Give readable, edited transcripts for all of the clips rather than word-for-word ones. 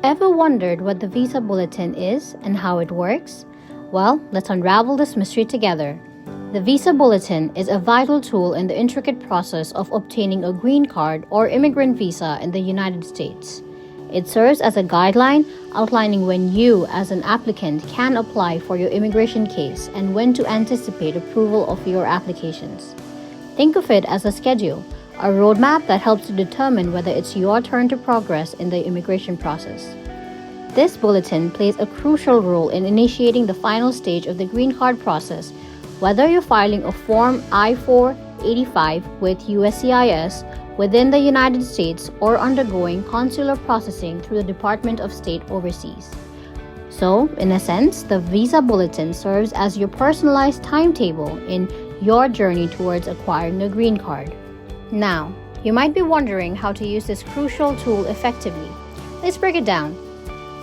Ever wondered what the Visa Bulletin is and how it works? Well, let's unravel this mystery together. The Visa Bulletin is a vital tool in the intricate process of obtaining a green card or immigrant visa in the United States. It serves as a guideline outlining when you, as an applicant, can apply for your immigration case and when to anticipate approval of your applications. Think of it as a schedule, a roadmap that helps to determine whether it's your turn to progress in the immigration process. This bulletin plays a crucial role in initiating the final stage of the green card process, whether you're filing a Form I-485 with USCIS within the United States or undergoing consular processing through the Department of State overseas. So, in a sense, the Visa Bulletin serves as your personalized timetable in your journey towards acquiring a green card. Now, you might be wondering how to use this crucial tool effectively. Let's break it down.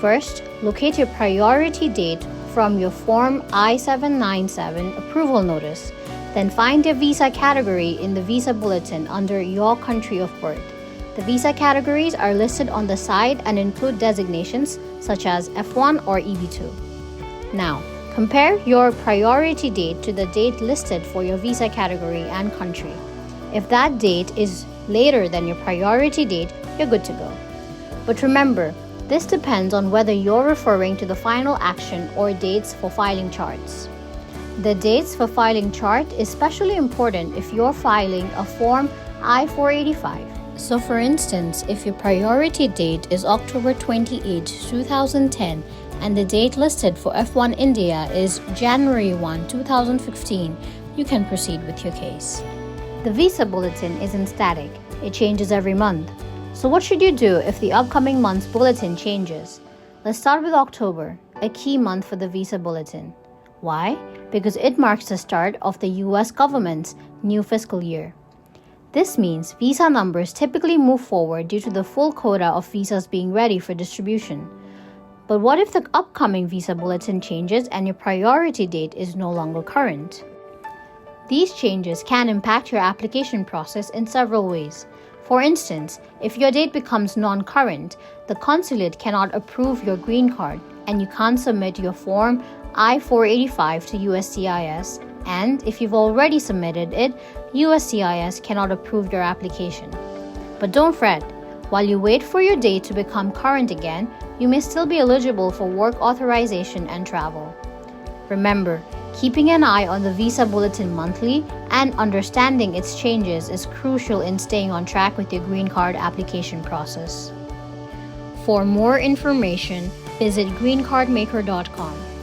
First, locate your priority date from your Form I-797 approval notice. Then find your visa category in the Visa Bulletin under your country of birth. The visa categories are listed on the side and include designations such as F1 or EB2. Now, compare your priority date to the date listed for your visa category and country. If that date is later than your priority date, you're good to go. But remember, this depends on whether you're referring to the final action or dates for filing charts. The dates for filing chart is especially important if you're filing a Form I-485. So for instance, if your priority date is October 28, 2010 and the date listed for F1 India is January 1, 2015, you can proceed with your case. The Visa Bulletin isn't static, it changes every month. So what should you do if the upcoming month's bulletin changes? Let's start with October, a key month for the Visa Bulletin. Why? Because it marks the start of the US government's new fiscal year. This means visa numbers typically move forward due to the full quota of visas being ready for distribution. But what if the upcoming Visa Bulletin changes and your priority date is no longer current? These changes can impact your application process in several ways. For instance, if your date becomes non-current, the consulate cannot approve your green card and you can't submit your Form I-485 to USCIS, and if you've already submitted it, USCIS cannot approve your application. But don't fret, while you wait for your date to become current again, you may still be eligible for work authorization and travel. Remember, keeping an eye on the Visa Bulletin monthly and understanding its changes is crucial in staying on track with your green card application process. For more information, visit greencardmaker.com.